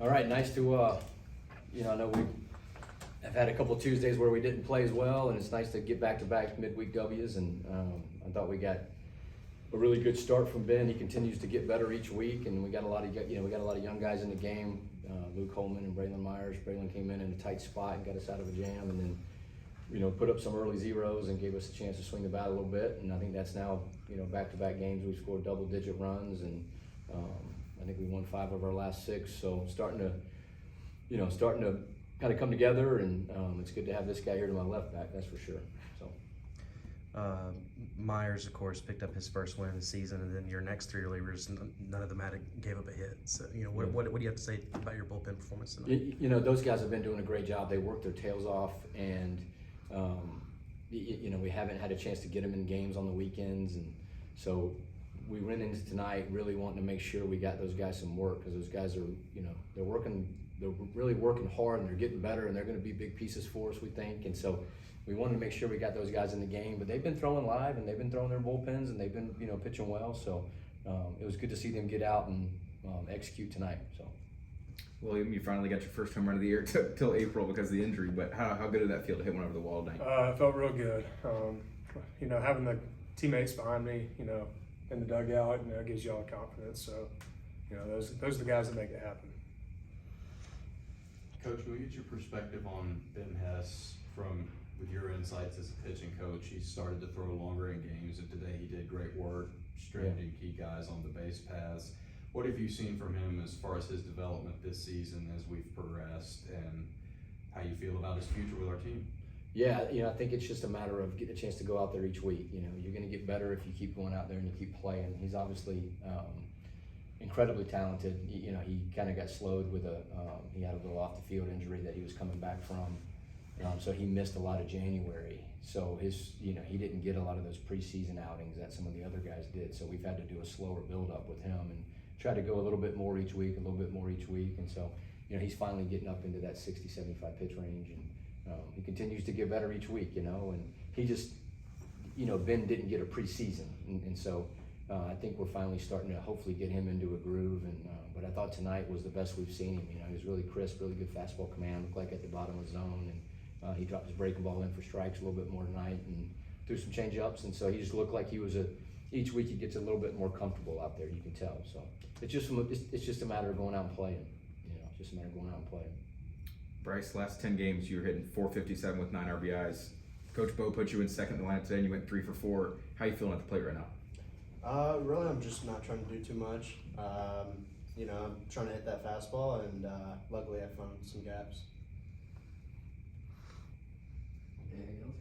All right, nice to, I know we have had a couple Tuesdays where we didn't play as well, and it's nice to get back-to-back midweek W's, and I thought we got a really good start from Ben. He continues to get better each week, and we got a lot of young guys in the game. Luke Holman and Braylon Myers. Braylon came in a tight spot and got us out of a jam, and then put up some early zeros and gave us a chance to swing the bat a little bit. And I think that's now back-to-back games we've scored double-digit runs, and I think we won 5 of our last 6. So starting to kind of come together, and it's good to have this guy here to my left back. That's for sure. So. Myers, of course, picked up his first win of the season, and then your next 3 relievers, none of them gave up a hit. So, what do you have to say about your bullpen performance tonight? Those guys have been doing a great job. They worked their tails off, and we haven't had a chance to get them in games on the weekends, and so we went into tonight really wanting to make sure we got those guys some work, because those guys are, they're really working hard, and they're getting better, and they're going to be big pieces for us, we think, and so. We wanted to make sure we got those guys in the game, but they've been throwing live, and they've been throwing their bullpens, and they've been, pitching well. So it was good to see them get out and execute tonight. So, William, you finally got your first home run of the year till April because of the injury. But how good did that feel to hit one over the wall tonight? It felt real good. Having the teammates behind me, in the dugout, gives you all confidence. So, those are the guys that make it happen. Coach, can we get your perspective on Ben Hess with your insights as a pitching coach? He started to throw longer in games, and today he did great work stranding key guys on the base paths. What have you seen from him as far as his development this season as we've progressed, and how you feel about his future with our team? Yeah, I think it's just a matter of getting a chance to go out there each week. You're going to get better if you keep going out there and you keep playing. He's obviously incredibly talented. He kind of got slowed with he had a little off the field injury that he was coming back from. So he missed a lot of January. So he didn't get a lot of those preseason outings that some of the other guys did. So we've had to do a slower build-up with him and try to go a little bit more each week, And so, he's finally getting up into that 60, 75 pitch range. And he continues to get better each week, and he just, Ben didn't get a preseason. And so I think we're finally starting to hopefully get him into a groove. But I thought tonight was the best we've seen him. He was really crisp, really good fastball command, looked like at the bottom of the zone. And he dropped his breaking ball in for strikes a little bit more tonight and threw some change ups, and so he just looked like he was each week he gets a little bit more comfortable out there, you can tell. So it's just a matter of going out and playing. It's just a matter of going out and playing. Bryce, last 10 games you were hitting .457 with 9 RBIs. Coach Bo put you in second in the lineup today, and you went 3 for 4. How you feeling at the plate right now? Really, I'm just not trying to do too much. I'm trying to hit that fastball, and luckily I found some gaps. Anything else,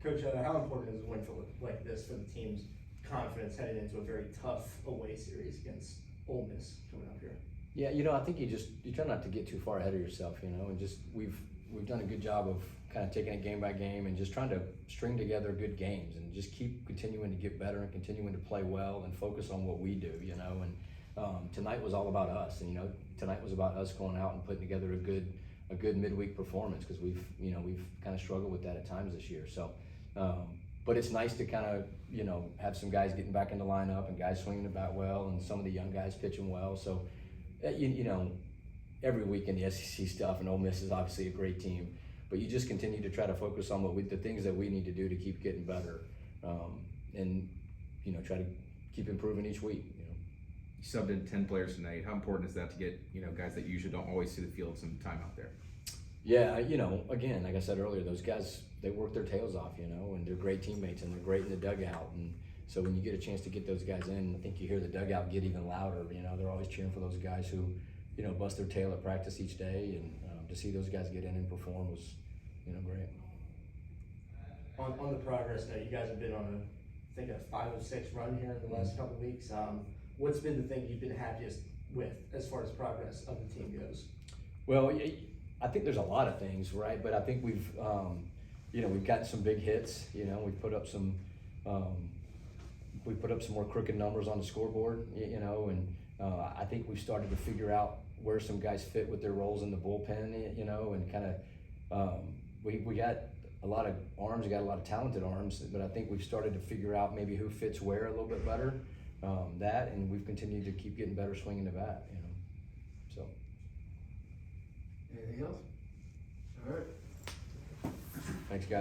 Coach? How important is a win like this for the team's confidence heading into a very tough away series against Ole Miss coming up here? Yeah, I think you try not to get too far ahead of yourself, and just we've done a good job of kind of taking it game by game and just trying to string together good games and just keep continuing to get better and continuing to play well and focus on what we do, and tonight was all about us, and tonight was about us going out and putting together a good midweek performance, because we've kind of struggled with that at times this year. So, but it's nice to kind of have some guys getting back in the lineup and guys swinging the bat well, and some of the young guys pitching well. So, every week in the SEC stuff, and Ole Miss is obviously a great team, but you just continue to try to focus on the things that we need to do to keep getting better, and try to keep improving each week. You subbed in 10 players tonight. How important is that to get guys that usually don't always see the field some time out there? Yeah, again, like I said earlier, those guys, they work their tails off, and they're great teammates, and they're great in the dugout. And so when you get a chance to get those guys in, I think you hear the dugout get even louder. They're always cheering for those guys who, bust their tail at practice each day, and to see those guys get in and perform was, great. On the progress now, you guys have been on I think a 5 of 6 run here in the last couple of weeks. What's been the thing you've been happiest with as far as progress of the team goes? Well, I think there's a lot of things, right? But I think we've gotten some big hits. We've put up some more crooked numbers on the scoreboard. And I think we've started to figure out where some guys fit with their roles in the bullpen. And kind of we got a lot of arms. We got a lot of talented arms, but I think we've started to figure out maybe who fits where a little bit better. And we've continued to keep getting better swinging the bat. So. Anything else?